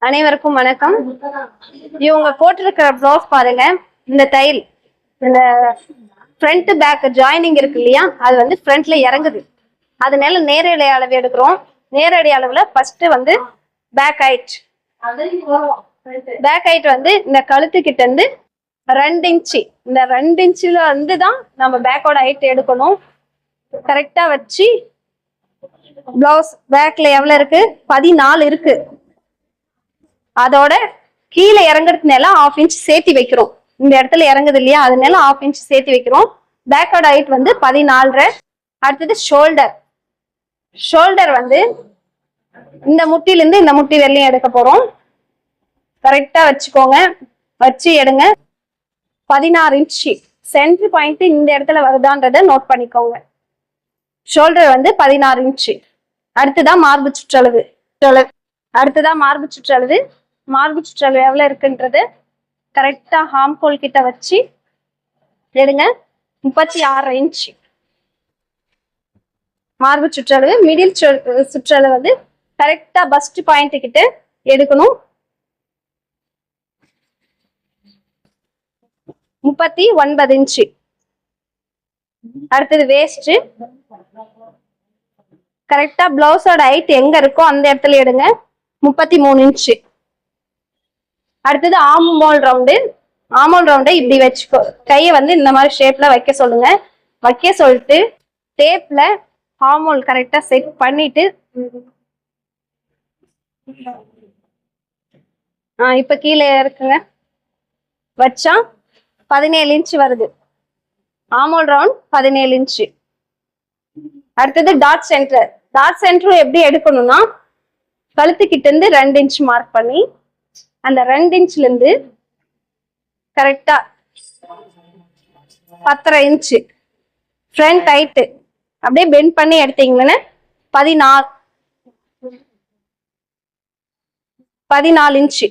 அனைவருக்கும் வணக்கம். இவங்க போட்டிருக்கிற ப்ளவுஸ் பாருங்க. இந்த தையல் இந்த ஃப்ரண்ட் பேக் ஜாயினிங் இருக்கு இல்லையா, அது வந்து ஃப்ரண்ட்ல இறங்குது. அதனால நேரடி அளவு எடுக்கிறோம். நேரடி அளவுல ஃபர்ஸ்ட் வந்து பேக் ஹைட் வந்து இந்த கழுத்து கிட்ட இருந்து 2 இன்ச்சு, இந்த 2 இன்ச்சுல வந்து தான் நம்ம பேக்கோட ஹைட் எடுக்கணும். கரெக்டா வச்சு பிளவுஸ் பேக்ல எவ்வளவு இருக்கு? 14 இருக்கு. அதோட கீழே இறங்குறதுனால 1/2 இன்ச் சேர்த்து வைக்கிறோம். இந்த இடத்துல இறங்குது இல்லையா, அதனால 1/2 இன்ச் சேர்த்து வைக்கிறோம். பேக்கோட ஹைட் வந்து 14. அடுத்தது ஷோல்டர் வந்து இந்த முட்டிலிருந்து இந்த முட்டி வெள்ளையும் எடுக்க போறோம். கரெக்டா வச்சுக்கோங்க, வச்சு எடுங்க. 16 இன்ச்சு சென்டர் பாயிண்ட் இந்த இடத்துல வருதான்றத நோட் பண்ணிக்கோங்க. ஷோல்டர் வந்து 16 இன்ச்சு. அடுத்துதான் மார்பு சுற்றளவு. மார்பு சுற்றளவு எவ்வளவு இருக்குன்றது கரெக்டா ஹார்ம்ஹோல் கிட்ட வச்சு எடுங்க. 36 இன்ச்சு மார்பு சுற்றளவு. மிடில் சுற்றளவு வந்து கரெக்டா பஸ்ட் பாயிண்ட் கிட்ட எடுக்கணும். 39 இன்ச்சு. அடுத்தது வேஸ்ட். கரெக்டா பிளவுஸோட ஹைட் எங்க இருக்கோ அந்த இடத்துல எடுங்க. 33 இன்ச்சு. அடுத்தது ஆமோல் ரவுண்டு இப்படி வச்சுக்கோ. கையை வந்து இந்த மாதிரி ஷேப்ல வைக்க சொல்லுங்க. வைக்க சொல்லிட்டு டேப்ல ஆமோல் கரெக்டா செட் பண்ணிட்டு இப்ப கீழே இருக்குங்க. வச்சா 17 இன்ச்சு வருது. ஆமோல் ரவுண்ட் 17 இன்ச்சு. அடுத்தது டாட் சென்டர் எப்படி எடுக்கணும்னா, கழுத்து கிட்ட இருந்து 2 இன்ச் மார்க் பண்ணி அந்த 2 இன்ச்ல இருந்து கரெக்டா 10.5 இன்ச்சு ஃப்ரண்ட் ஹைட் அப்படியே பெண்ட் பண்ணி எடுத்தீங்கன்னா 14 இன்ச்சு.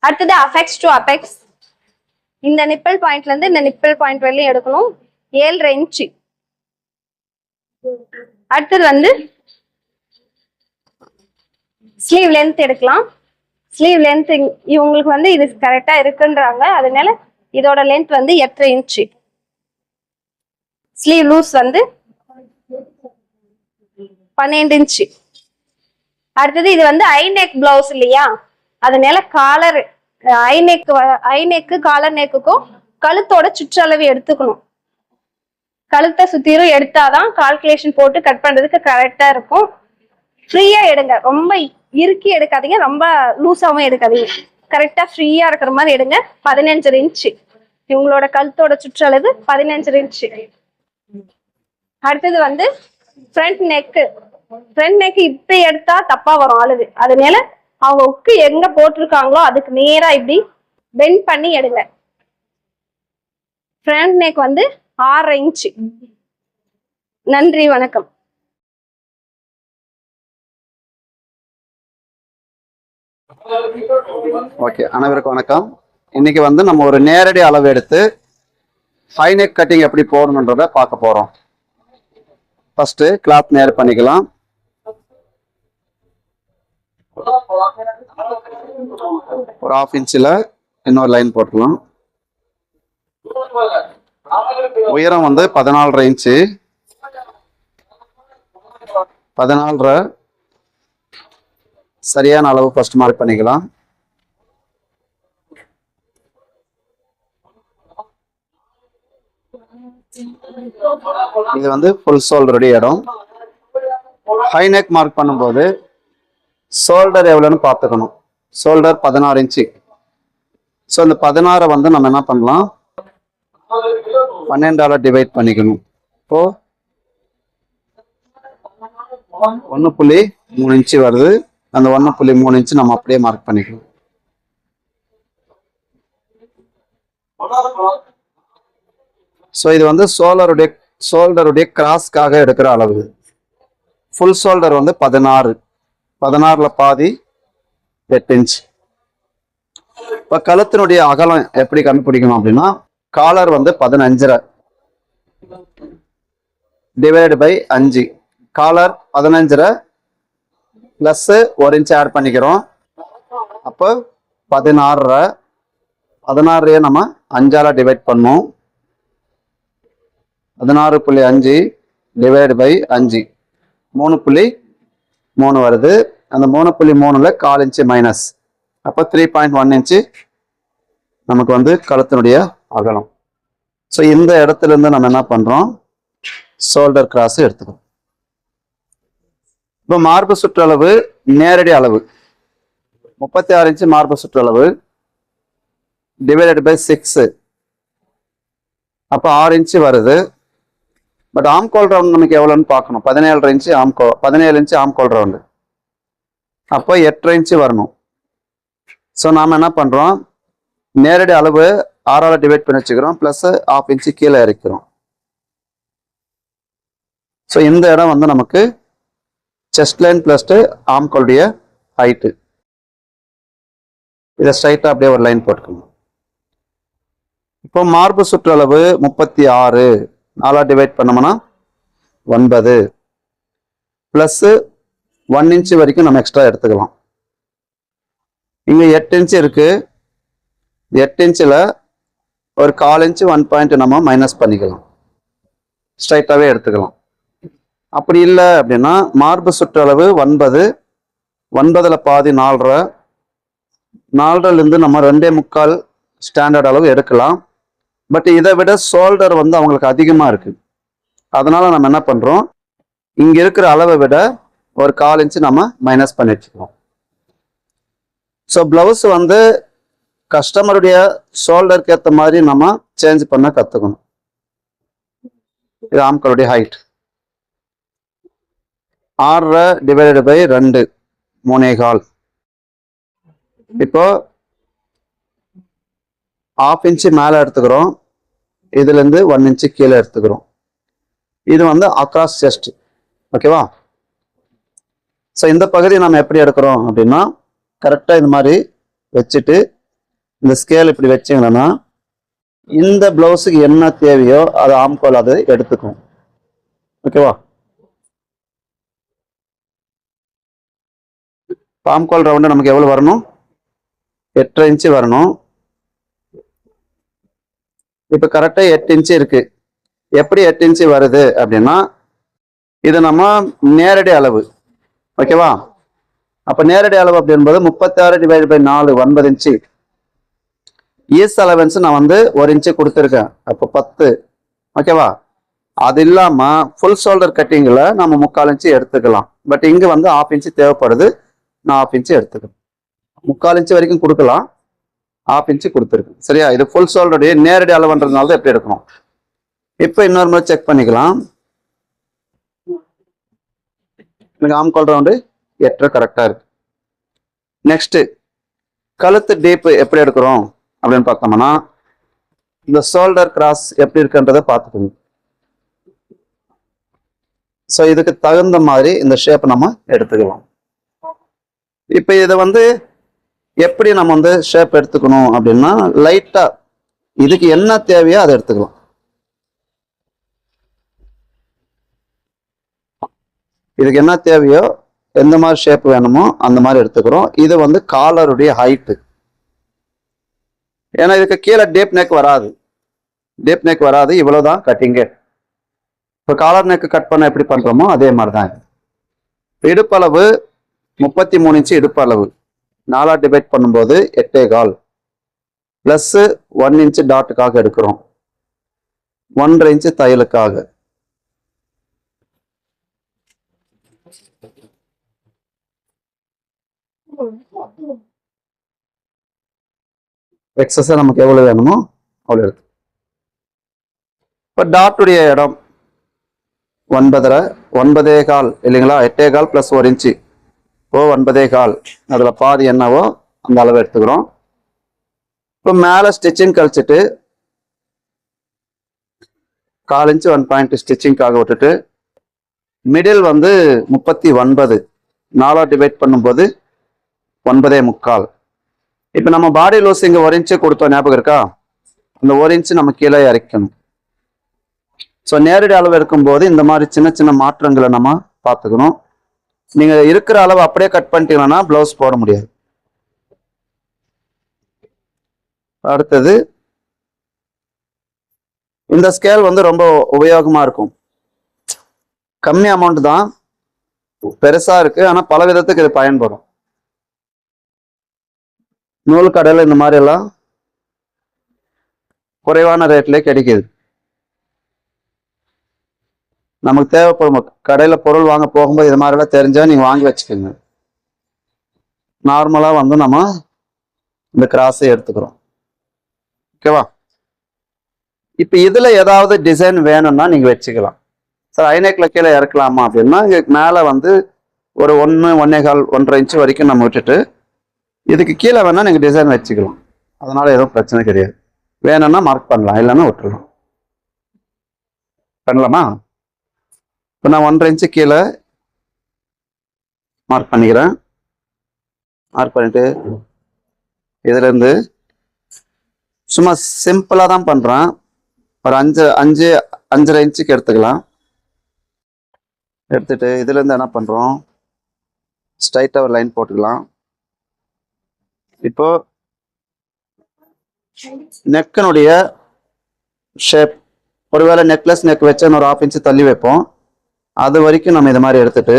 அடுத்தது அபெக்ஸ் டு அபெக்ஸ். இந்த நிப்பிள் பாயிண்ட்ல இருந்து இந்த நிப்பிள் பாயிண்ட் வரையும் எடுக்கணும். 7.5 இன்ச்சு. அடுத்தது வந்து ஸ்லீவ் லென்த் எடுக்கலாம். ஸ்லீவ் லென்த் இவங்களுக்கு வந்து இது கரெக்டா இருக்குன்றாங்க, அதனால இதோட லென்த் வந்து 8.5 இன்ச்சு. ஸ்லீவ் லூஸ் வந்து 12 இன்ச்சு. அடுத்தது இது வந்து ஐநெக் பிளவுஸ் இல்லையா, அதனால காலர் ஐநெக்கு காலர் நெக்குக்கும் கழுத்தோட சுற்றளவு எடுத்துக்கணும். கழுத்தை சுத்திரும் எடுத்தாதான் கால்குலேஷன் போட்டு கட் பண்றதுக்கு கரெக்டா இருக்கும். ஃப்ரீயா எடுங்க, ரொம்ப இறுக்கி எடுக்காதீங்க, ரொம்ப லூஸாவும் எடுக்காதீங்க. கரெக்டா ஃப்ரீயா இருக்கிற மாதிரி எடுங்க. 15 இன்ச்சு இவங்களோட கழுத்தோட சுற்றளவு 15 இன்ச்சு. அடுத்தது வந்து ஃப்ரண்ட் நெக் இப்படி எடுத்தா தப்பா வரும் அளவு. அதனால அவங்க உக்கு எங்க போட்டிருக்காங்களோ அதுக்கு நேரா இப்படி பெண்ட் பண்ணி எடுங்க. ஃப்ரண்ட் நெக் வந்து 6.5 இன்ச்சு. நன்றி, வணக்கம். ஓகே, அனைவருக்கும் வணக்கம். இன்னைக்கு வந்து நம்ம ஒரு நேரடி அளவு எடுத்து ஹை நெக் கட்டிங் எப்படி போடணுன்றத பார்க்க போறோம். ஃபர்ஸ்ட் கிளாத் நேர் பண்ணிக்கலாம். ஒரு 1/2 இன்ச்சில் இன்னொரு லைன் போட்டுக்கலாம். உயரம் வந்து 14.5 இன்ச்சு. 14 சரியான அளவு ஃபர்ஸ்ட் மார்க் பண்ணிக்கலாம். இது வந்து ஃபுல் ஷோல்டருடைய இடம். ஹை நெக் மார்க் பண்ணும்போது ஷோல்டர் எவ்வளோன்னு பார்த்துக்கணும். Shoulder 16 inch. ஸோ இந்த 16 வந்து நம்ம என்ன பண்ணலாம், 12ஆல டிவைட் பண்ணிக்கணும். இப்போ 1.3 இன்ச்சு வருது. அந்த 1.3 இன்ச்சு நம்ம அப்படியே மார்க் பண்ணிக்கணும். ஸோ இது வந்து ஷோல்டருடைய கிராஸ்க்காக எடுக்கிற அளவு. ஃபுல் ஷோல்டர் வந்து 16ல் பாதி 8 இன்ச். இப்போ கழுத்தினுடைய அகலம் எப்படி கண்டுபிடிக்கணும் அப்படின்னா, காலர் வந்து 15.5. Divide by 5. Collar 15 plus 1 inch add பண்ணிக்கிறோம். அப்போ 16. 16 நம்ம 5ஆல டிவைட் பண்ணோம். 16.5 டிவைடு பை 5 3.3 வருது. அந்த 3.3ல 1/4 இன்ச்சு மைனஸ், அப்போ 3.1 இன்ச்சு நமக்கு வந்து கழுத்தினுடைய அகலம். ஸோ இந்த இடத்துல இருந்து நம்ம என்ன பண்றோம், ஷோல்டர் கிராஸ் எடுத்துக்கிறோம். இப்போ மார்பு சுற்றளவு நேரடி அளவு 36 இன்ச்சு மார்பு சுற்றளவு டிவைடட் பை 6, அப்போ 6 இன்ச்சு வருது. பட் ஆம்கோல் ரவுண்ட் நமக்கு எவ்வளோன்னு பார்க்கணும். 17 இன்ச்சு 17 இன்ச்சு ஆம்கோல் ரவுண்டு, அப்போ 8 இன்ச்சு வரணும். ஸோ நாம் என்ன பண்ணுறோம், நேரடி அளவு 6ஆல் டிவைட் பண்ணி வச்சுக்கிறோம், ப்ளஸ் 1/2 இன்ச்சு கீழே இறக்கிறோம். ஸோ இந்த இடம் வந்து நமக்கு செஸ்ட் லைன் ப்ளஸ் ஆம்கோலுடைய ஹைட்டு. இதை ஸ்ட்ரைட்டாக அப்படியே ஒரு லைன் போட்டுக்கணும். இப்போ மார்பு சுற்றளவு 36, 4ஆல் டிவைட் பண்ணோம்னா 9 ப்ளஸ் 1 இன்ச்சு வரைக்கும் நம்ம எக்ஸ்ட்ரா எடுத்துக்கலாம். இங்கே 8 இன்ச்சு இருக்கு. 8 இன்ச்சில் ஒரு 1/4 இன்ச்சு 1 பாயிண்ட் நம்ம மைனஸ் பண்ணிக்கலாம், ஸ்ட்ரைட்டாகவே எடுத்துக்கலாம். அப்படி இல்லை அப்படின்னா மார்பு சுற்றளவு 9, 9ல் பாதி 4.5, 4.5லேருந்து நம்ம 2.25 ஸ்டாண்டர்ட் அளவு எடுக்கலாம். பட் இதை விட ஷோல்டர் வந்து அவங்களுக்கு அதிகமாக இருக்கு. அதனால நம்ம என்ன பண்ணுறோம், இங்கே இருக்கிற அளவை விட ஒரு 1/4 இன்ச்சு நம்ம மைனஸ் பண்ணி வச்சுக்கிறோம். ஸோ பிளவுஸ் வந்து கஸ்டமருடைய ஷோல்டருக்கு ஏற்ற மாதிரி நம்ம சேஞ்ச் பண்ண கற்றுக்கணும். இது ஆம்களுடைய ஹைட் 6 டிவைடட் பை 2 3.25. இப்போ 1/2 இன்ச்சு மேலே எடுத்துக்கிறோம், இதுலேருந்து 1 இன்ச்சு கீழே எடுத்துக்கிறோம். இது வந்து அக்ராஸ் செஸ்ட், ஓகேவா? ஸோ இந்த பகுதி நம்ம எப்படி எடுக்கிறோம் அப்படின்னா, கரெக்டாக இந்த மாதிரி வச்சுட்டு இந்த ஸ்கேல் இப்படி வச்சிங்கன்னா இந்த பிளவுஸுக்கு என்ன தேவையோ அது ஆம்கோல் அது எடுத்துக்கும், ஓகேவா? ஆம்கோல் ரவுண்டு நமக்கு எவ்வளோ வரணும், 8.5 இன்ச்சு வரணும். இப்போ கரெக்டாக 8 இன்ச்சு இருக்கு. எப்படி 8 இன்ச்சு வருது அப்படின்னா, இது நம்ம நேரடி அளவு, ஓகேவா? அப்போ நேரடி அளவு அப்படின்போது 36 divide by 4 9 inch. Ease allowance நான் வந்து 1 இன்ச்சு கொடுத்துருக்கேன், அப்போ 10, ஓகேவா? அது இல்லாமல் ஃபுல் ஷோல்டர் கட்டிங்கில் நம்ம 3/4 இன்ச்சு எடுத்துக்கலாம். பட் இங்கே வந்து 1/2 இன்ச்சு தேவைப்படுது, நான் 1/2 இன்ச்சு எடுத்துக்கிறேன். 3/4 இன்ச்சு வரைக்கும் கொடுக்கலாம், 1/2 இன்ச்சு கொடுத்துருக்கேன், சரியா? இது ஃபுல் ஷோல்டருடைய நேரடி அளவுன்றதுனால தான் எப்படி எடுக்கணும். இப்போ இன்னொரு முறை செக் பண்ணிக்கலாம். எனக்கு ஆம்கோல் ரவுண்டு 8 கரெக்டாக இருக்கு. நெக்ஸ்ட் கழுத்து டீப் எப்படி எடுக்கிறோம் அப்படின்னு பார்த்தோம்னா, இந்த ஷோல்டர் கிராஸ் எப்படி இருக்குன்றதை பார்த்துக்கோங்க. ஸோ இதுக்கு தகுந்த மாதிரி இந்த ஷேப் நம்ம எடுத்துக்கலாம். இப்போ இதை வந்து எப்படி நம்ம வந்து ஷேப் எடுத்துக்கணும் அப்படின்னா, லைட்டா இதுக்கு என்ன தேவையோ அதை எடுத்துக்கலாம். இதுக்கு என்ன தேவையோ எந்த மாதிரி ஷேப் வேணுமோ அந்த மாதிரி எடுத்துக்கிறோம். இது வந்து காலருடைய ஹைட்டு. ஏன்னா இதுக்கு கீழே டீப் நெக் வராது, டீப் நெக் வராது, இவ்வளவுதான் கட்டிங்கு. இப்போ காலர் நெக் கட் பண்ண எப்படி பண்றோமோ அதே மாதிரி தான். இடுப்பளவு 33 இன்ச்சு இடுப்பளவு 4ஆல் டிவைட் பண்ணும்போது 8.25 பிளஸ் 1 இன்ச்சு டாட்டுக்காக எடுக்கிறோம், 1.5 இன்ச்சு தையலுக்காக. எக்ஸஸா நமக்கு எவ்வளவு வேணுமோ அவ்வளவு எடுத்து. இப்போ டாட்டுடைய இடம் 9.5 9.25 இல்லைங்களா? 8.25 பிளஸ் 1 இன்ச்சு, இப்போ 9.25. அதுல பாதி என்னவோ அந்த அளவு எடுத்துக்கிறோம். இப்போ மேல ஸ்டிச்சிங் கழிச்சிட்டு 1/4 இன்ச்சு 1 பாயிண்ட் ஸ்டிச்சிங்காக விட்டுட்டு மிடில் வந்து 39 4ஆல் டிவைட் பண்ணும்போது 9.25. இப்போ நம்ம பாடி லூஸ் இங்கே 1 இன்ச்சு கொடுத்தோம், ஞாபகம் இருக்கா? அந்த 1 இன்ச்சு நம்ம கீழே இறக்கணும். ஸோ நேரடி அளவு இருக்கும்போது இந்த மாதிரி சின்ன சின்ன மாற்றங்களை நம்ம பார்த்துக்கணும். நீங்க இருக்கிற அளவு அப்படியே கட் பண்ணிட்டீங்கன்னா பிளவுஸ் போட முடியாது. அடுத்தது இந்த ஸ்கேல் வந்து ரொம்ப உபயோகமா இருக்கும். கம்மி அமௌண்ட் தான், பெருசா இருக்கு, ஆனா பல விதத்துக்கு இது பயன்படும். நூல் கடையில் இந்த மாதிரி எல்லாம் குறைவான ரேட்ல கிடைக்குது. நமக்கு தேவைப்படும் கடையில பொருள் வாங்க போகும்போது இது மாதிரி எல்லாம் தெரிஞ்சா நீங்க வாங்கி வச்சுக்கோங்க. நார்மலா வந்து நம்ம இந்த கிராஸை எடுத்துக்கிறோம். ஓகேவா? இப்ப இதுல ஏதாவது டிசைன் வேணும்னா நீங்க வச்சுக்கலாம். சார் ஐநெக்ல கீழே இறக்கலாமா அப்படின்னா, இங்க மேல வந்து ஒரு 1.25 1.5 இன்ச்சு வரைக்கும் நம்ம விட்டுட்டு இதுக்கு கீழே வேணா நீங்க டிசைன் வச்சுக்கலாம். அதனால எதுவும் பிரச்சனை கிடையாது. வேணும்னா மார்க் பண்ணலாம், இல்லைன்னா விட்டுடலாம். பண்ணலாமா? இப்போ நான் 1.5 இன்ச்சு கீழே மார்க் பண்ணிக்கிறேன். மார்க் பண்ணிட்டு இதுல இருந்து சும்மா சிம்பிளா தான் பண்றேன். ஒரு 5.5 இன்ச்சுக்கு எடுத்துக்கலாம். எடுத்துட்டு இதுல இருந்து என்ன பண்றோம், ஸ்ட்ரைட்டா ஒரு லைன் போட்டுக்கலாம். இப்போ நெக்கனுடைய ஷேப், ஒருவேளை நெக்லஸ் நெக் வச்சு ஒரு 1/2 இன்ச்சு தள்ளி வைப்போம். அது வரைக்கும் நம்ம இது மாதிரி எடுத்துட்டு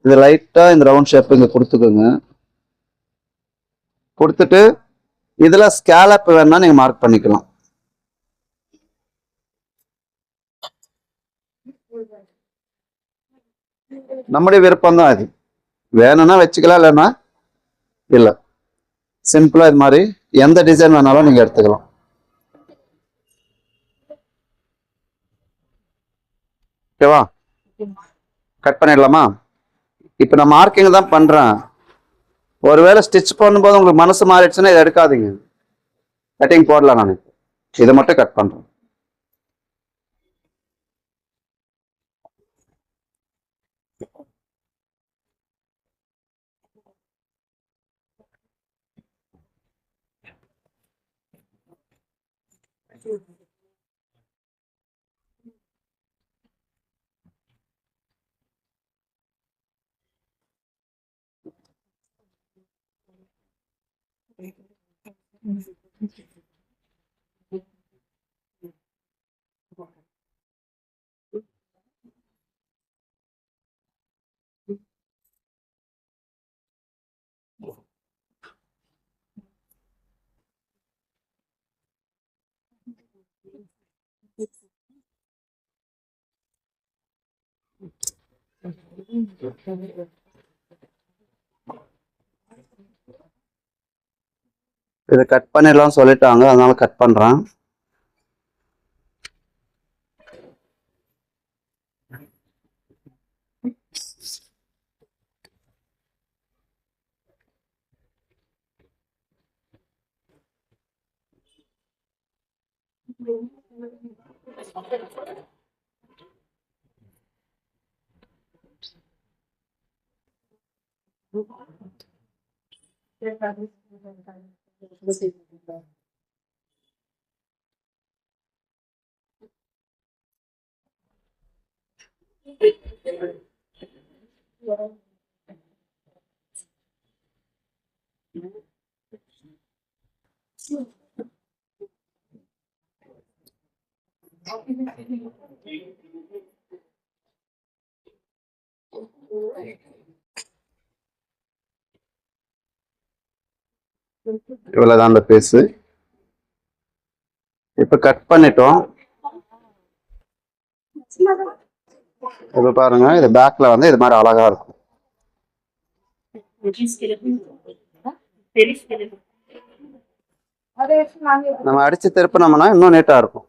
இது லைட்டா இந்த ரவுண்ட் ஷேப் இங்க கொடுத்துக்கோங்க. கொடுத்துட்டு இதுல ஸ்கேலப் வேணா நீங்க மார்க் பண்ணிக்கலாம். நம்முடைய விருப்பம் தான் அது. வேணும்னா வச்சுக்கலாம், இல்லைன்னா இல்ல. சிம்பிளா இது மாதிரி எந்த டிசைன் வேணாலும் நீங்க எடுத்துக்கலாம். ஓகேவா? கட் பண்ணிடலாமா? இப்ப நான் மார்க்கிங் தான் பண்றேன். ஒருவேளை ஸ்டிச் பண்ணும்போது உங்களுக்கு மனசு மாறிடுச்சுன்னா இதை எடுக்காதீங்க, கட்டிங் போடலாம். நான் இதை மட்டும் கட் பண்றேன். இதை கட் பண்ணிடலாம் சொல்லிட்டாங்க, அதனால கட் பண்றேன். இவ்வளவுதான் அந்த பீஸ். இப்ப கட் பண்ணிட்டோம். இப்ப பாருங்க, இது பேக்ல வந்து இது மாதிரி அழகா இருக்கும். நம்ம அடிச்சு திருப்பினோம்னா இன்னும் நீட்டா இருக்கும்.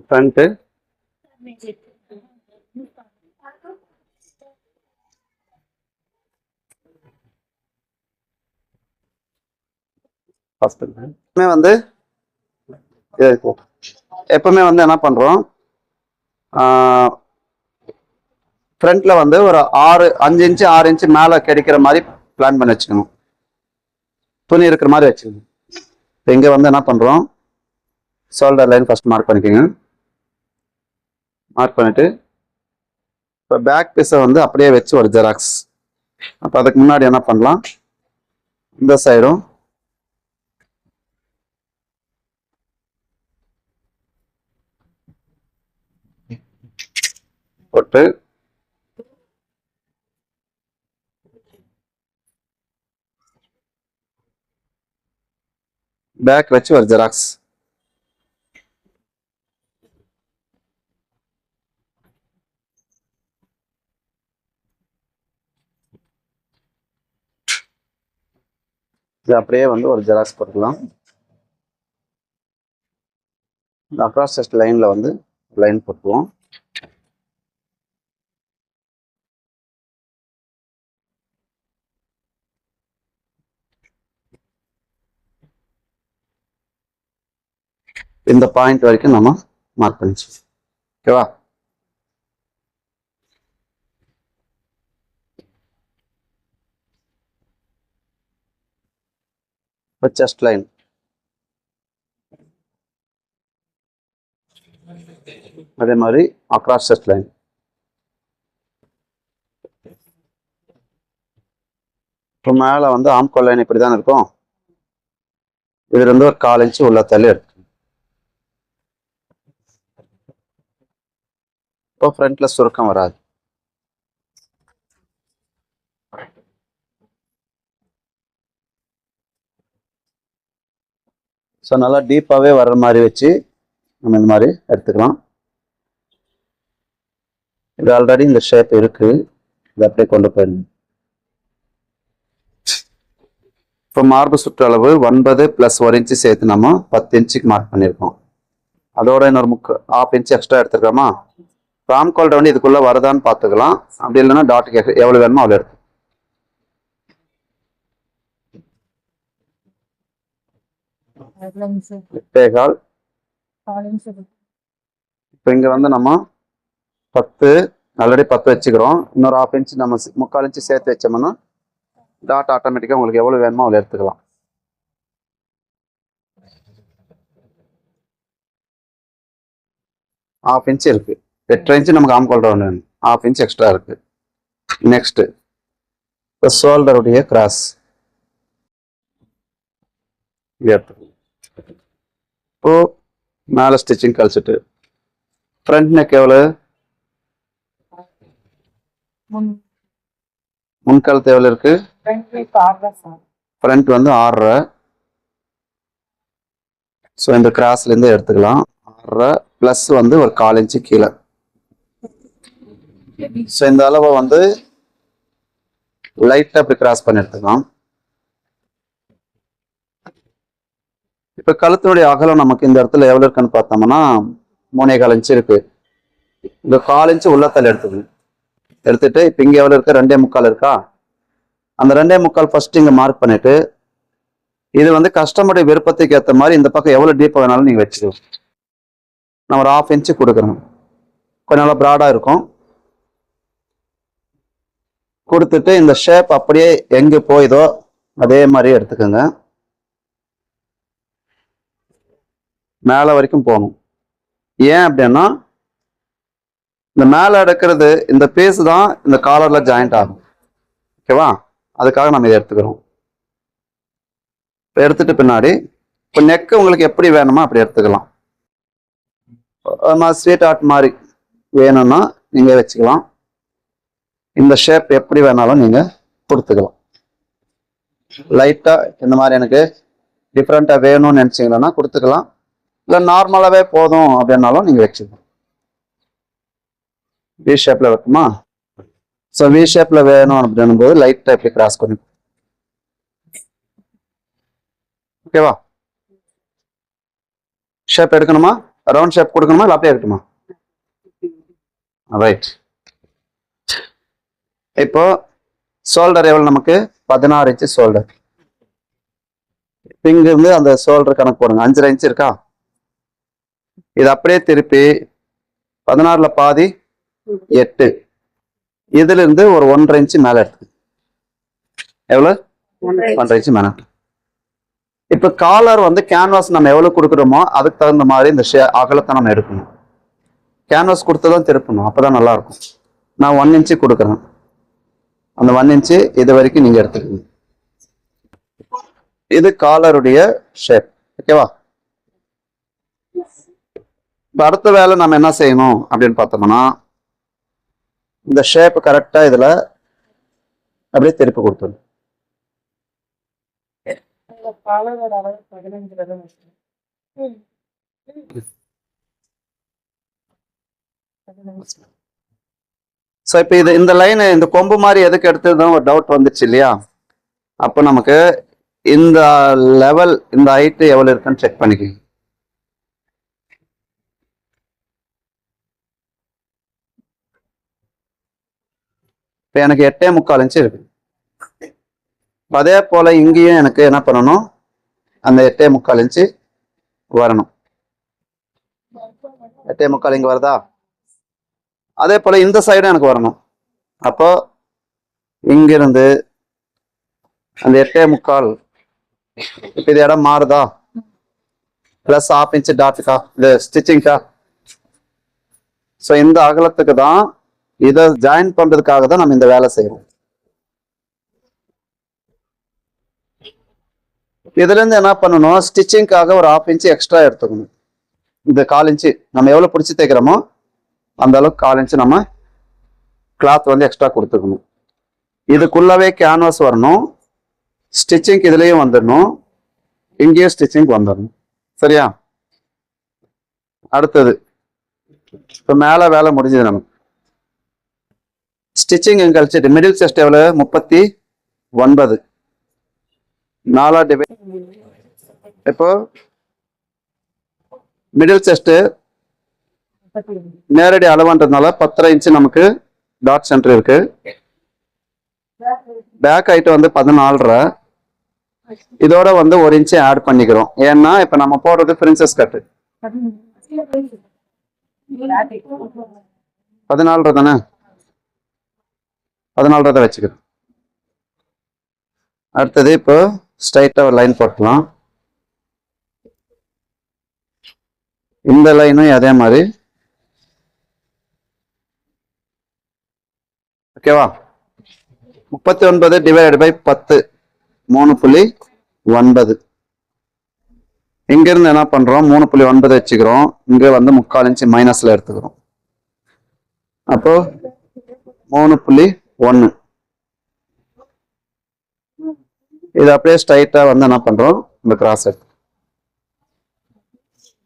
ஃப்ரண்ட் வந்து எப்பவுமே வந்து என்ன பண்றோம், ஃப்ரண்ட்ல வந்து ஒரு 5 இன்ச்சு 6 இன்ச்சு மேல கிடைக்கிற மாதிரி பிளான் பண்ணி வச்சுக்கணும். துணி இருக்கிற மாதிரி வச்சுக்கணும். இப்போ இங்கே வந்து என்ன பண்ணுறோம், ஷோல்டர் லைன் ஃபர்ஸ்ட் மார்க் பண்ணிக்கோங்க. மார்க் பண்ணிட்டு இப்போ பேக் பீஸை வந்து அப்படியே வச்சு ஒரு ஜெராக்ஸ். அப்போ அதுக்கு முன்னாடி என்ன பண்ணலாம், இந்த சைடும் போட்டு பேக் வச்சு ஒரு ஜெராக்ஸ். இது அப்படியே வந்து ஒரு ஜெராக்ஸ் போட்டுக்கலாம். இந்த அக்ராஸ் செஸ்ட் லைன்ல வந்து லைன் போட்டுருவோம். இந்த பாயிண்ட் வரைக்கும் நம்ம மார்க் பண்ணிச்சு. ஓகேவா? இப்போ செஸ்ட் லைன் அதே மாதிரி அக்ராஸ் செஸ்ட் லைன். இப்போ மேலே வந்து ஆம்கோல் லைன் இப்படி தான் இருக்கும். இதுல இருந்து ஒரு 1/4 இன்ச்சு உள்ள தள்ளி எடுத்து இப்போ ஃப்ரண்ட்ல சுருக்கம் வராது. ஸோ நல்லா டீப்பாகவே வர்ற மாதிரி வச்சு நம்ம இந்த மாதிரி எடுத்துக்கலாம். இது ஆல்ரெடி இந்த ஷேப் இருக்கு, இதை அப்படியே கொண்டு போயிடணும். இப்போ மார்பு சுற்றளவு 9 + 1 இன்ச்சு சேர்த்து நம்ம 10 இன்ச்சுக்கு மார்க் பண்ணியிருக்கோம். அதோட இன்னொரு 1/2 இன்ச்சு எக்ஸ்ட்ரா எடுத்துருக்கோமா. ஆம்கோல் ரவுண்ட் இதுக்குள்ள வருதான்னு பார்த்துக்கலாம். அப்படி இல்லைன்னா டாட்டுக்கு எவ்வளோ வேணுமோ அவ்வளோ எடுத்து. இப்போ இங்க வந்து நம்ம 10 ஆல்ரெடி 10 வச்சுக்கிறோம். இன்னொரு 1/2 இன்ச்சு நம்ம 3/4 இன்ச்சு சேர்த்து வச்சோம்னா டாட் ஆட்டோமேட்டிக்காக உங்களுக்கு எவ்வளோ வேணுமோ அவ்வளோ எடுத்துக்கலாம். ½ இன்ச்சு இருக்கு. 8 இன்ச்சு நமக்கு ஆம்கோல் ரவுண்ட் வேணும். ½ இன்ச்சு எக்ஸ்ட்ரா இருக்கு. நெக்ஸ்ட் இப்போ ஷோல்டருடைய கிராஸ் இப்போ மேலே ஸ்டிச்சிங் கழிச்சிட்டு ஃப்ரண்ட் நெக் எவ்வளோ, முன்கழுத்து எவ்வளோ இருக்கு, ஃப்ரண்ட் வந்து 6.5. ஸோ இந்த கிராஸ்ல இருந்து எடுத்துக்கலாம். 6.5 ப்ளஸ் வந்து ஒரு 1/4 இன்ச்சு கீழே. ஸோ இந்த அளவை வந்து லைட்டாக அப்படி கிராஸ் பண்ணி எடுத்துக்கலாம். இப்போ கழுத்தினுடைய அகலம் நமக்கு இந்த இடத்துல எவ்வளோ இருக்குன்னு பார்த்தோம்னா 3.25 இன்ச்சு இருக்கு. இந்த 1/4 இன்ச்சு உள்ளத்தல் எடுத்துட்டு இப்போ இங்கே எவ்வளோ இருக்கு, 2.25 இருக்கா. அந்த 2.25 ஃபர்ஸ்ட் இங்கே மார்க் பண்ணிட்டு இது வந்து கஸ்டமருடைய விருப்பத்துக்கு ஏற்ற மாதிரி இந்த பக்கம் எவ்வளோ டீப்பாக வேணாலும் நீங்கள் வச்சுக்கலாம். நான் ஒரு ½ இன்ச்சு கொடுக்குறேன். கொஞ்சம் நல்லா ப்ராடாக இருக்கும். கொடுத்துட்டு இந்த ஷேப் அப்படியே எங்கே போயுதோ அதே மாதிரி எடுத்துக்கோங்க. மேலே வரைக்கும் போகணும். ஏன் அப்படின்னா இந்த மேலே எடுக்கிறது இந்த பீஸ் தான் இந்த காலர்ல ஜாயிண்ட் ஆகும். ஓகேவா? அதுக்காக நம்ம இதை எடுத்துக்கிறோம். இப்போ எடுத்துட்டு பின்னாடி இப்போ நெக்கு உங்களுக்கு எப்படி வேணுமோ அப்படி எடுத்துக்கலாம். ஸ்வீட் ஆர்ட் மாதிரி வேணும்னா நீங்க வச்சுக்கலாம். இந்த ஷேப் எப்படி வேணாலும் நீங்க கொடுத்துக்கலாம். லைட்டா இந்த மாதிரி எனக்கு டிஃப்ரெண்டா வேணும்னு நினைச்சீங்கன்னா கொடுத்துக்கலாம். இல்லை நார்மலாவே போதும் அப்படின்னாலும் நீங்க வச்சுக்கலாம். வி ஷேப்ல வைக்குமா. ஸோ வி ஷேப்ல வேணும் அப்படின்னும் போது லைட்டா இப்படி கிராஸ் பண்ணி. ஓகேவா? ஷேப் எடுக்கணுமா, ரவுண்ட் ஷேப் கொடுக்கணுமா, இல்லை அப்படியே இருக்குமா? ரைட். இப்போ ஷோல்டர் எவ்வளவு நமக்கு 16 இன்ச்சு ஷோல்டர். இங்க இருந்து அந்த ஷோல்டர் கணக்கு போடுங்க. 5.5 இன்ச்சு இருக்கா. இது அப்படியே திருப்பி 16ல பாதி 8, இதுல இருந்து ஒரு 1.5 இன்ச்சு மேல எடுத்து எவ்வளவு 1.5 இன்ச் மேல. இப்ப காலர் வந்து கேன்வாஸ் நம்ம எவ்வளவு கொடுக்குறோமோ அதுக்கு தகுந்த மாதிரி இந்த அகலத்தை நம்ம எடுக்கணும். கேன்வாஸ் கொடுத்துதான் திருப்பணும், அப்பதான் நல்லா இருக்கும். நான் 1 இன்ச்சு கொடுக்குறேன். அந்த 1 இன்ச்சு இது வரைக்கும் நீங்க எடுத்துக்கணும். இது காலருடைய ஷேப். ஓகேவா? அடுத்த வேலை நம்ம என்ன செய்யணும் அப்படின்னு பார்த்தோம்னா, இந்த ஷேப் கரெக்டா இதுல அப்படியே திருப்பி கொடுத்துடணும். ஸோ இப்போ இந்த லைன் இந்த கொம்பு மாதிரி எதுக்கு எடுத்ததுன்னு ஒரு டவுட் வந்துச்சு இல்லையா? அப்போ நமக்கு இந்த லெவல் இந்த ஹைட் எவ்வளவு இருக்குன்னு செக் பண்ணிக்கோங்க. இப்போ எனக்கு 8.75 இன்ச்சு இருக்கு. அதே போல இங்கேயும் எனக்கு என்ன பண்ணணும், அந்த 8.75 இன்ச்சு வரணும். 8.75 இங்க வருதா? அதே போல இந்த சைடும் எனக்கு வரணும். அப்போ இங்கிருந்து அந்த 8.75 இப்ப இது இடம் மாறுதா? பிளஸ் 1/2 இன்ச்சு டாட்டுக்கா இது ஸ்டிச்சிங்க்கா? ஸோ இந்த அகலத்துக்கு தான் இதை ஜாயின் பண்றதுக்காக தான் நம்ம இந்த வேலை செய்யறோம். இதுல இருந்து என்ன பண்ணணும், ஸ்டிச்சிங்காக ஒரு 1/2 இன்ச்சு எக்ஸ்ட்ரா எடுத்துக்கணும். இந்த 1/4 இன்ச்சு நம்ம எவ்வளவு பிடிச்சி தைக்கிறோமோ அந்த அளவுக்கு 1/4 இன்ச்சு நம்ம கிளாத் வந்து எக்ஸ்ட்ரா கொடுத்துக்கணும். இதுக்குள்ளவே கேன்வாஸ் வரணும், ஸ்டிச்சிங் இதுலயும் வந்துடணும், இங்கேயும் ஸ்டிச்சிங் வந்துடணும். சரியா? அடுத்தது இப்ப மேல வேலை முடிஞ்சது. நமக்கு ஸ்டிச்சிங் கழிச்சிட்டு மிடில் செஸ்ட் எவ்வளவு? 39. 4 டிவைட். இப்போ மிடில் செஸ்ட் நேரடி அளவுன்றதுனால 10.5 இன்ச்சு நமக்கு டாட் சென்டர் இருக்கு. பேக் ஹைட் வந்து 14.5. இதோட வந்து 1 இன்ச்சு ஆட் பண்ணிக்கிறோம். ஏன்னா இப்ப நம்ம போடுறது பிரின்சஸ் கட். 14 தானே? 14 வச்சுக்கிறோம். அடுத்தது இப்போ ஸ்ட்ரைட்டா ஒரு லைன் போட்டலாம். இந்த லைனும் அதே மாதிரி. ஓகேவா? 39 டிவைட் பை 10 3.9. இங்க இருந்து என்ன பண்றோம், 3.9 வச்சுக்கிறோம். இங்க வந்து 3/4 இன்ச்சு மைனஸ்ல எடுத்துக்கிறோம். அப்போ 3.1. இது அப்படியே ஸ்ட்ரைட்டா வந்து என்ன பண்றோம், இந்த கிராஸ் எடுத்து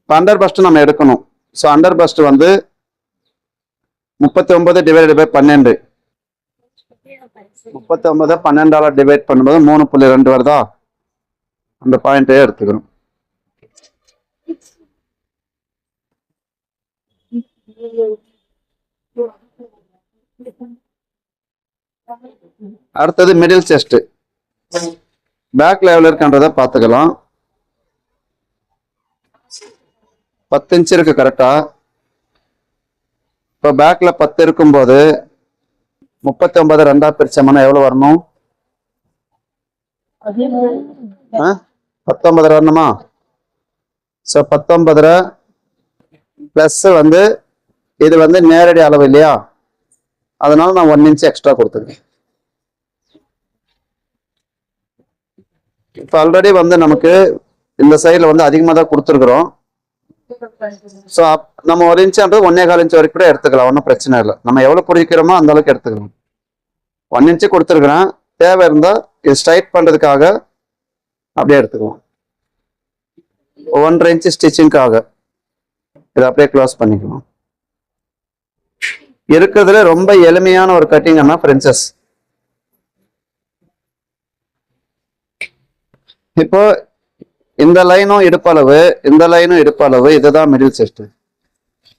அண்டர் பஸ்ட் நம்ம எடுக்கணும். ஸோ அண்டர் பஸ்ட் வந்து 39 டிவைட் பை 12. 39 12ஆல டிவைட் பண்ணும்போது 3.2 வருதா? அந்த பாயிண்டே எடுத்துக்கிறோம். அடுத்தது மிடில் செஸ்ட். பேக் லெவல் இருக்குன்றத பார்த்துக்கலாம். 10 இன்ச்சு இருக்கு கரெக்டா? இப்போ பேக்ல 10 இருக்கும்போது 39 2ஆ பிரிச்சோம்னா எவ்வளவு வரணும்? 19 வரணுமா? ஸோ 19 பிளஸ் வந்து இது வந்து நேரடி அளவு இல்லையா, அதனால நான் 1 இன்ச்சு எக்ஸ்ட்ரா கொடுத்துருக்கேன். இப்போ ஆல்ரெடி வந்து நமக்கு இந்த சைடில் வந்து அதிகமாக தான் கொடுத்துருக்குறோம். ஸோ நம்ம 1 இன்ச்சுன்றது 1.25 இன்ச்சு வரைக்கும் கூட எடுத்துக்கலாம், ஒன்றும் பிரச்சனை இல்லை. நம்ம எவ்வளோ பிடிக்கிறோமோ அந்த அளவுக்கு எடுத்துக்கலாம். 1 இன்ச்சு கொடுத்துருக்குறேன், தேவை இருந்தால் இது ஸ்ட்ரைட் பண்ணுறதுக்காக அப்படியே எடுத்துக்கலாம். 1.5 இன்ச்சு ஸ்டிச்சிங்காக இதை அப்படியே க்ளோஸ் பண்ணிக்கலாம். இருக்கிறதுல ரொம்ப எளிமையான ஒரு கட்டிங்னா பிரின்சஸ். இப்போ இந்த லைனும் இடுப்பளவு, இந்த லைனும் இடுப்பளவு, இதுதான் மிடில் செஸ்ட்.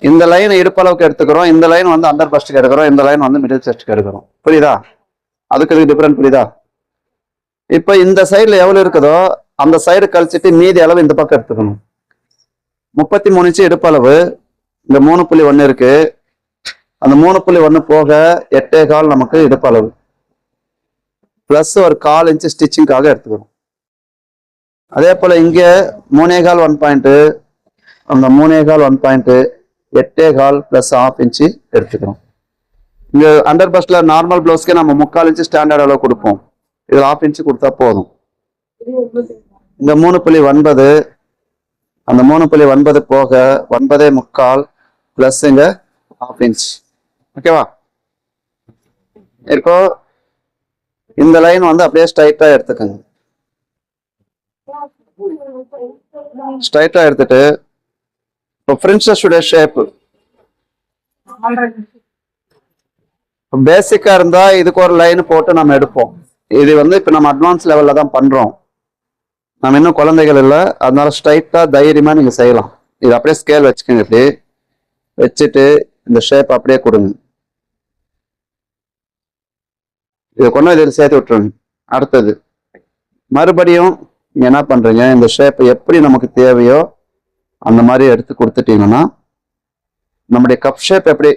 இந்த லைன் இடுப்பளவுக்கு எடுத்துக்கிறோம், இந்த லைன் வந்து அண்டர் பஸ்ட்டுக்கு எடுக்கிறோம், இந்த லைன் வந்து மிடில் செஸ்ட்டுக்கு எடுக்கிறோம். புரியுதா? அதுக்கு டிஃபரெண்ட் புரியுதா? இப்போ இந்த சைடுல எவ்வளவு இருக்குதோ அந்த சைடு கழிச்சிட்டு மீதி அளவு இந்த பக்கம் எடுத்துக்கணும். 33 இன்ச்சு இடுப்பளவு, இந்த 3.1 இருக்கு, அந்த 3.1 போக 8.25 நமக்கு இடுப்பளவு. பிளஸ் ஒரு 1/4 இன்ச்சு ஸ்டிச்சிங்காக எடுத்துக்கிறோம். அதே போல இங்க 3.25 1 பாயிண்ட், அந்த 3.25 1 பாயிண்ட் 8.25 பிளஸ் 1/2 இன்ச்சு எடுத்துக்கிறோம். இங்க அண்டர் பஸ்ட்ல நார்மல் பிளவுஸ்க்கே நம்ம 3/4 இன்ச்சு ஸ்டாண்டர்ட் அளவு கொடுப்போம். இதுல 1/2 இன்ச்சு கொடுத்தா போதும். இந்த 3.9, அந்த 3.9 போக 9.25 பிளஸ் இங்க 1/2 இன்ச். ஓகேவா? இப்போ இந்த லைன் வந்து அப்படியே ஸ்ட்ரைட்டா எடுத்துக்கோங்க. ஸ்ட்ரைட்டா எடுத்துட்டு இப்போ பிரின்சஸோட ஷேப் பேசிக்கா இருந்தா இதுக்கு ஒரு லைன் போட்டு நம்ம எடுப்போம். இது வந்து இப்ப நம்ம அட்வான்ஸ் லெவல்ல தான் பண்றோம். நம்ம இன்னும் குழந்தைகள் இல்லை, அதனால ஸ்ட்ரைட்டா தைரியமா நீங்க செய்யலாம். இது அப்படியே ஸ்கேல் வச்சுக்கோங்க. இப்படி வச்சுட்டு இந்த ஷேப் அப்படியே கொடுங்க. இதை கொண்டு இதில் சேர்த்து விட்டுருங்க. அடுத்தது மறுபடியும் நீங்க என்ன பண்றீங்க, இந்த ஷேப் எப்படி நமக்கு தேவையோ அந்த மாதிரி எடுத்து கொடுத்துட்டீங்கன்னா நம்முடைய கப் ஷேப் எப்படி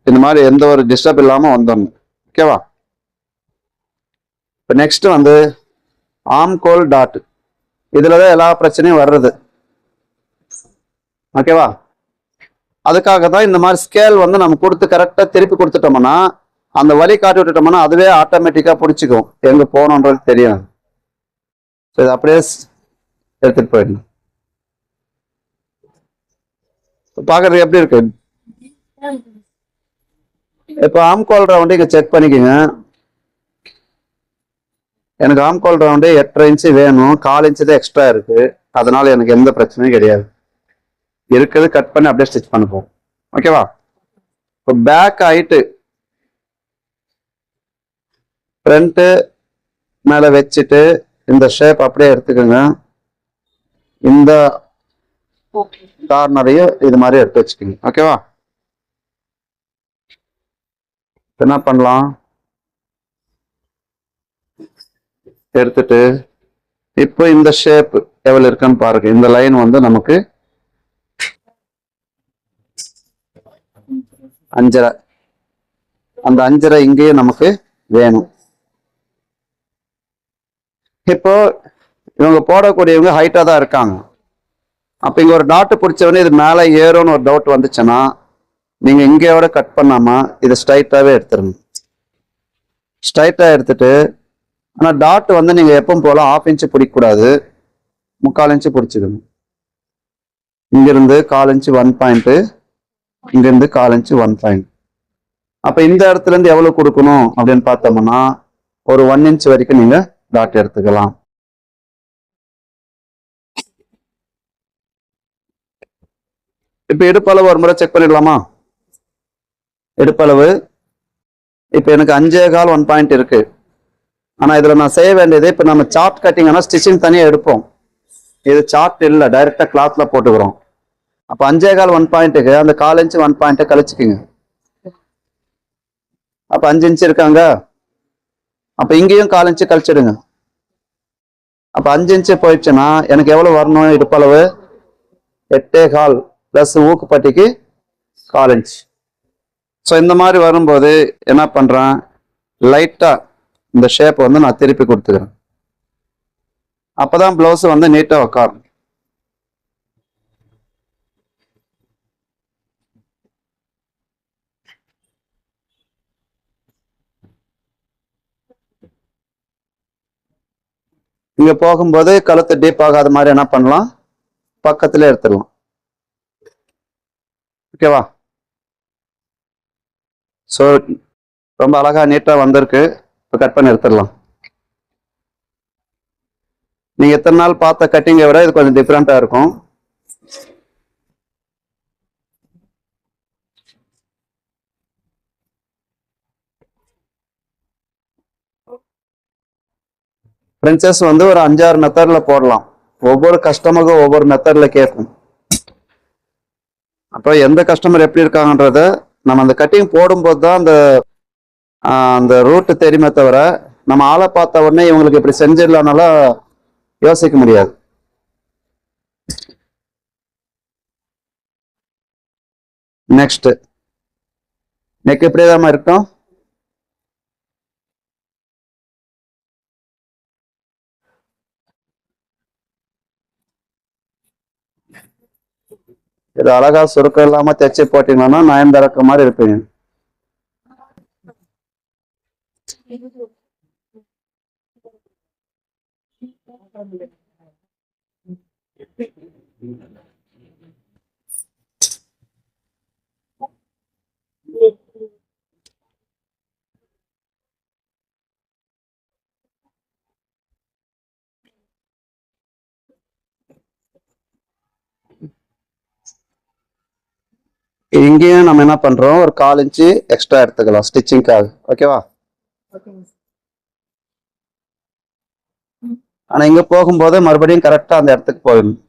இந்த மாதிரி எந்த ஒரு டிஸ்டர்ப் இல்லாம வந்துடணும். ஓகேவா? இப்போ நெக்ஸ்ட் வந்து ஆம்கோல் டாட். இதுலதான் எல்லா பிரச்சனையும் வர்றது. ஓகேவா? அதுக்காக தான் இந்த மாதிரி ஸ்கேல் வந்து நம்ம கொடுத்து கரெக்டா திருப்பி கொடுத்துட்டோம்னா, அந்த வழி காட்டி விட்டுட்டோம்னா அதுவே ஆட்டோமேட்டிக்கா பிடிச்சிக்கும், எங்க போகணுன்றது தெரியும். இதை அப்படியே எடுத்துட்டு போயிடணும். பாக்குறது எப்படி இருக்கு? இப்ப ஆம்கோல் ரவுண்டு இங்க செக் பண்ணிக்கோங்க. எனக்கு ஆம்கோல் ரவுண்டு 8.5 இன்ச்சு வேணும், 1/4 இன்ச்சு தான் எக்ஸ்ட்ரா இருக்கு. அதனால எனக்கு எந்த பிரச்சனையும் கிடையாது. இருக்குது கட் பண்ணி அப்படியே ஸ்டிச் பண்ணுவோம். ஓகேவா? இப்போ பேக் ஹைட்டு ஃப்ரண்ட் மேல வச்சுட்டு இந்த ஷேப் அப்படியே எடுத்துக்கோங்க. இந்த கார்னரையும் இது மாதிரி எடுத்து வச்சுக்கோங்க. ஓகேவா? என்ன பண்ணலாம், எடுத்துட்டு இப்போ இந்த ஷேப் எவ்வளவு இருக்குன்னு பாருங்க. இந்த லைன் வந்து நமக்கு 5.5, அந்த 5.5 இங்கேயும் நமக்கு வேணும். இப்போ இவங்க போடக்கூடியவங்க ஹைட்டா தான் இருக்காங்க. அப்ப இங்க ஒரு டாட் பிடிச்சவொடனே இது மேல ஏறும்னு ஒரு டவுட் வந்துச்சுன்னா நீங்க இங்கேயோட கட் பண்ணாம இதை ஸ்ட்ரைட்டாவே எடுத்துருங்க. ஸ்ட்ரைட்டா எடுத்துட்டு, ஆனா டாட் வந்து நீங்க எப்பவும் போல 1/2 இன்ச்சு பிடிக்கக்கூடாது, 3/4 இன்ச்சு பிடிச்சிக்கணும். இங்கிருந்து 1/4 இன்ச்சு 1 பாயிண்ட், இங்கிருந்து 1/4 இன்ச்சு 1 பாயிண்ட். அப்ப இந்த இடத்துல இருந்து எவ்வளவு கொடுக்கணும் அப்படின்னு பார்த்தோம்னா ஒரு 1 இன்ச் வரைக்கும் நீங்க டாட் எடுத்துக்கலாம். இப்ப இடுப்பளவு ஒரு முறை செக் பண்ணிடலாமா? இடுப்பளவு இப்ப எனக்கு 5.25 1 பாயிண்ட் இருக்கு. ஆனா இதுல நான் செய்ய வேண்டியது, இப்ப நம்ம சார்ட் கட்டிங் ஸ்டிச்சிங் தனியா எடுப்போம். இது சார்ட் இல்ல, டைரக்டா கிளாத்ல போட்டுக்கிறோம். அப்ப 5.25 1 பாயிண்ட்டுக்கு அந்த 1/4 இன்ச்சு 1 பாயிண்ட் கழிச்சுக்குங்க. அப்ப 5 இன்ச்சு இருக்காங்க. அப்ப இங்கேயும் 1/4 இன்ச்சு கழிச்சிடுங்க. அப்ப 5 இன்ச்சு போயிடுச்சுன்னா எனக்கு எவ்வளவு வரணும் இடுப்பளவு? 8.25 பிளஸ் ஊக்குப்பட்டிக்கு 1/4 இன்ச். ஸோ இந்த மாதிரி வரும்போது என்ன பண்றேன், லைட்டா இந்த ஷேப் வந்து நான் திருப்பி கொடுத்துக்கிறேன். அப்பதான் பிளவுஸ் வந்து நீட்டா உட்காரும். இங்க போகும்போது கழுத்து டீப் ஆகாத மாதிரி என்ன பண்ணலாம், பக்கத்துல எடுத்துடலாம். ஓகேவா? ஸோ ரொம்ப அழகா நீட்டா வந்திருக்கு. இப்போ கட் பண்ணி எடுத்துடலாம். நீங்க எத்தனை நாள் பார்த்த கட்டிங்கை விட இது கொஞ்சம் டிஃப்ரெண்டா இருக்கும். பிரின்சஸ் வந்து ஒரு 5-6 மெத்தட்ல போடலாம். ஒவ்வொரு கஸ்டமருக்கும் ஒவ்வொரு மெத்தட்ல கேட்கும். அப்போ எந்த கஸ்டமர் எப்படி இருக்காங்கன்றத நம்ம அந்த கட்டிங் போடும்போது தான் அந்த ரூட் தெரியுமே தவிர நம்ம ஆளை பார்த்த உடனே இவங்களுக்கு இப்படி செஞ்சிடலாம்னால யோசிக்க முடியாது. நெக்ஸ்ட் நெக் இப்படியே தான் இருக்கும். இது அழகா சுருக்கம் இல்லாம தைச்சு போட்டீங்கன்னா நயன்தாரா மாதிரி இருப்பீங்க. இங்கேயும் நம்ம என்ன பண்றோம், ஒரு 1/4 இன்ச்சு எக்ஸ்ட்ரா எடுத்துக்கலாம் ஸ்டிச்சிங்காக. ஓகேவா? ஆனா இங்க போகும்போது மறுபடியும் கரெக்டா அந்த இடத்துக்கு போயிடணும்.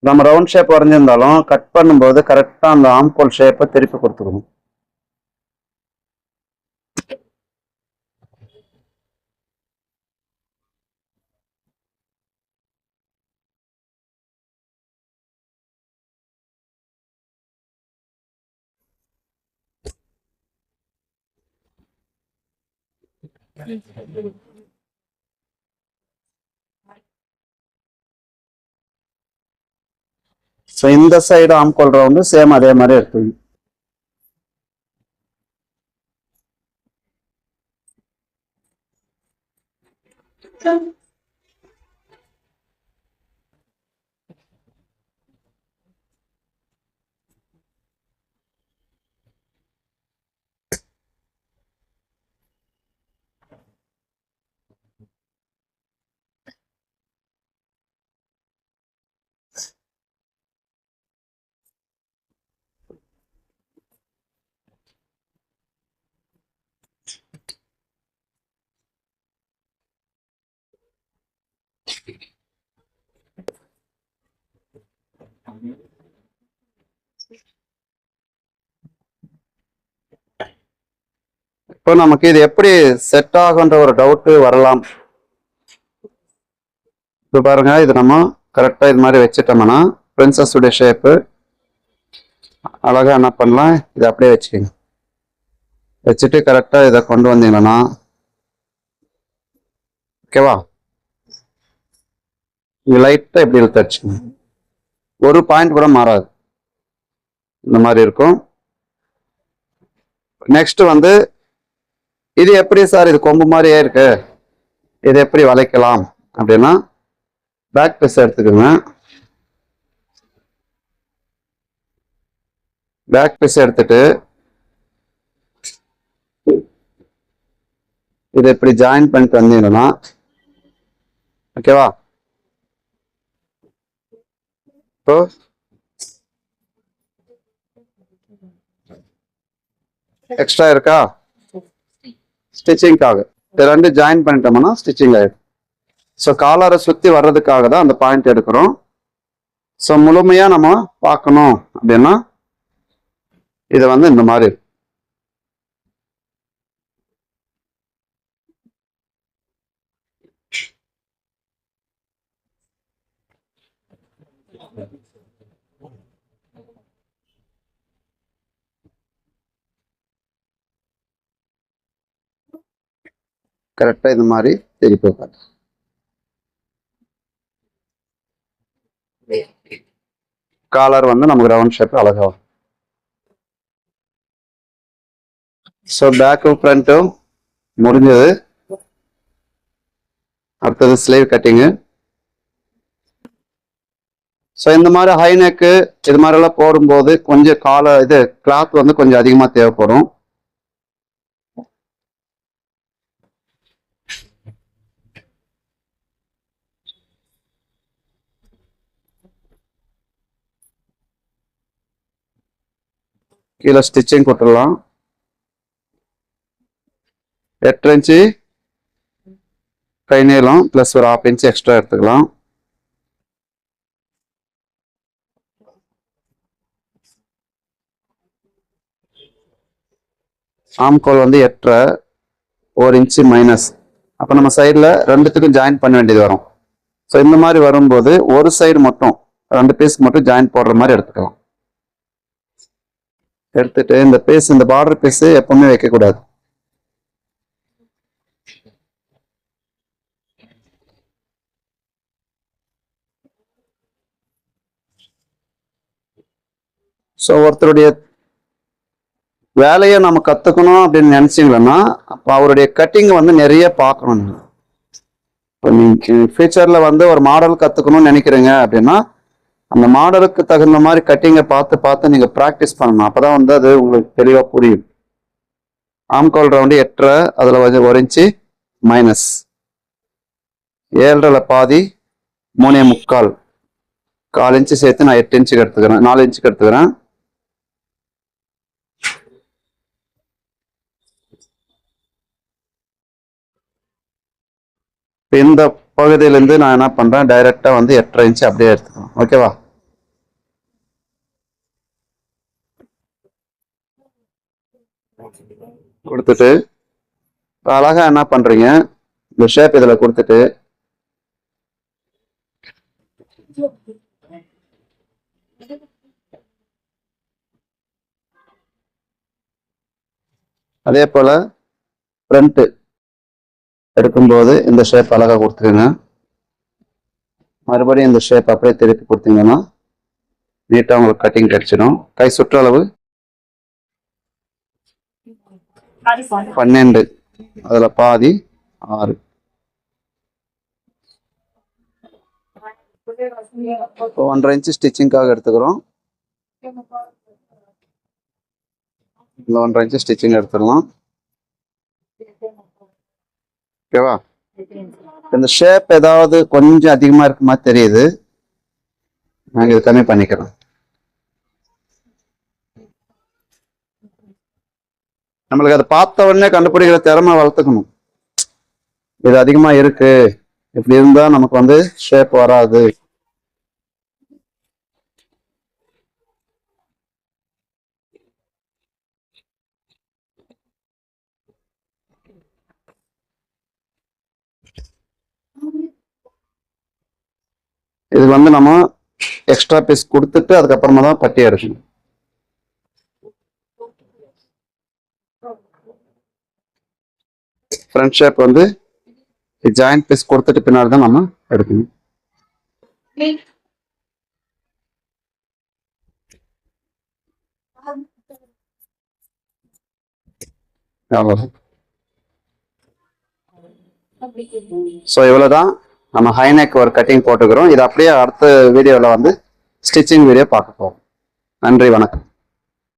நம்ம ரவுண்ட் ஷேப் வரைஞ்சிருந்தாலும் கட் பண்ணும்போது கரெக்டா அந்த ஆம்கோல் ஷேப்பை திருப்பி கொடுத்துக்கணும். ஸோ இந்த சைடு ஆம்கோல் ரவுண்டு சேம் அதே மாதிரி எடுத்துக்கணும். இப்போ நமக்கு இது எப்படி செட் ஆகுன்ற ஒரு டவுட் வரலாம். இப்போ பாருங்க, இது நம்ம கரெக்டா இது மாதிரி வச்சுட்டோம்னா பிரின்சஸ் உடைய ஷேப்பு அழகா என்ன பண்ணலாம், இதை அப்படியே வச்சுக்கோங்க. வச்சுட்டு கரெக்டா இதை கொண்டு வந்தீங்கன்னா ஓகேவா, இங்க லைட்டா இப்படி இழுத்தடிச்சுங்க, ஒரு பாயிண்ட் கூட மாறாது, இந்த மாதிரி இருக்கும். நெக்ஸ்ட் வந்து இது எப்படி சார், இது கொம்பு மாதிரியே இருக்கு, இது எப்படி வளைக்கலாம் அப்படின்னா பேக் பீஸ் எடுத்துக்கோங்க. பேக் பீஸ் எடுத்துட்டு இதை இப்படி ஜாயின் பண்ணிட்டு வந்தீங்கன்னா ஓகேவா. இப்போ எக்ஸ்ட்ரா இருக்கா, ஸ்டிச்சிங்காக இது ரெண்டு ஜாயின் பண்ணிட்டோம்னா ஸ்டிச்சிங் ஆயிடும். ஸோ காலரை சுற்றி வர்றதுக்காக தான் அந்த பாயிண்ட் எடுக்கிறோம். ஸோ முழுமையா நம்ம பார்க்கணும் அப்படின்னா இதை வந்து இந்த மாதிரி கரெக்டா இந்த மாதிரி திருப்பி வைப்பாங்க. காலர் வந்து நமக்கு ரவுண்ட் ஷேப் அழகா வரும். ஸோ பேக்கும் ஃப்ரண்ட்டும் முடிஞ்சது. அடுத்தது ஸ்லீவ் கட்டிங்கு. ஸோ இந்த மாதிரி ஹை நெக்கு இது மாதிரி எல்லாம் போடும்போது கொஞ்சம் இது கிளாத் வந்து கொஞ்சம் அதிகமா தேவைப்படும். கீழே ஸ்டிச்சிங் கொடுத்துடலாம். 8 இன்ச்சு கை நீளம் பிளஸ் ஒரு 1/2 இன்ச்சு எக்ஸ்ட்ரா எடுத்துக்கலாம். ஆம்கோல் வந்து 8.5 1 இன்ச்சு மைனஸ். அப்போ நம்ம சைடில் ரெண்டுத்துக்கும் ஜாயின் பண்ண வேண்டியது வரும். ஸோ இந்த மாதிரி வரும்போது ஒரு சைடு மட்டும் 2 பீஸ்க்கு மட்டும் ஜாயின் போடுற மாதிரி எடுத்துக்கலாம். எடுத்துட்டு இந்த பீஸ், இந்த பார்டர் பீஸ் எப்பவுமே வைக்கக்கூடாது. ஸோ ஒருத்தருடைய வேலையை நம்ம கற்றுக்கணும் அப்படின்னு நினச்சிங்களன்னா அப்போ அவருடைய கட்டிங்கை வந்து நிறைய பார்க்கணும். நீங்கள் இப்போ நீங்கள் ஃபியூச்சரில் வந்து ஒரு மாடல் கற்றுக்கணும்னு நினைக்கிறீங்க அப்படின்னா அந்த மாடலுக்கு தகுந்த மாதிரி கட்டிங்கை பார்த்து பார்த்து நீங்கள் ப்ராக்டிஸ் பண்ணணும். அப்போ தான் வந்து அது உங்களுக்கு தெளிவாக புரியும். ஆம்கோல் ரவுண்டு 8.5, அதில் வந்து 1 இன்ச்சு மைனஸ், 7.5 பாதி 3.25, 1/4 இன்ச்சு சேர்த்து நான் 8 இன்ச்சுக்கு எடுத்துக்கிறேன், 4 இன்ச்சுக்கு எடுத்துக்கிறேன். இந்த பகுதியிலேருந்து நான் என்ன பண்ணுறேன், டைரெக்டாக வந்து 8.5 இன்ச்சு அப்படியே எடுத்துக்கணும். ஓகேவா? கொடுத்துட்டு அழகா என்ன பண்ணுறீங்க, இந்த ஷேப் இதில் கொடுத்துட்டு அதே போல் ஃப்ரண்ட்டு எடுக்கும்போது இந்த ஷேப் அழகாக கொடுத்துருங்க. மறுபடியும் இந்த ஷேப் அப்படியே திருப்பி கொடுத்தீங்கன்னா நீட்டாக உங்களுக்கு கட்டிங் கிடைச்சிடும். கை சுற்றளவு 12, அதில் பாதி 6. இப்போ 1.5 இன்ச்சு ஸ்டிச்சிங்காக எடுத்துக்கிறோம். இந்த 1.5 இன்ச்சு ஸ்டிச்சிங் எடுத்துடலாம். ஓகேவா? இந்த ஷேப் ஏதாவது கொஞ்சம் அதிகமா இருக்க மாதிரி தெரியுது, நாங்கள் இது கம்மி பண்ணிக்கிறோம். நம்மளுக்கு அதை பார்த்த உடனே கண்டுபிடிக்கிற திறமை வளர்த்துக்கணும். இது அதிகமா இருக்கு, இப்படி இருந்தா நமக்கு வந்து ஷேப் வராது. இது வந்து நம்ம எக்ஸ்ட்ரா பீஸ் கொடுத்துட்டு அதுக்கப்புறமா தான் பட்டி எடுக்கணும். ஃப்ரண்ட் ஷேப் வந்து ஜாயிண்ட் பீஸ் கொடுத்துட்டு பின்னாடி தான் நம்ம எடுக்கணும். ஸோ இவ்வளோதான், நம்ம ஹைநெக் ஒரு கட்டிங் போட்டுக்கிறோம். இது அப்படியே அடுத்த வீடியோவில் வந்து ஸ்டிச்சிங் வீடியோ பார்க்க போகிறோம். நன்றி, வணக்கம்.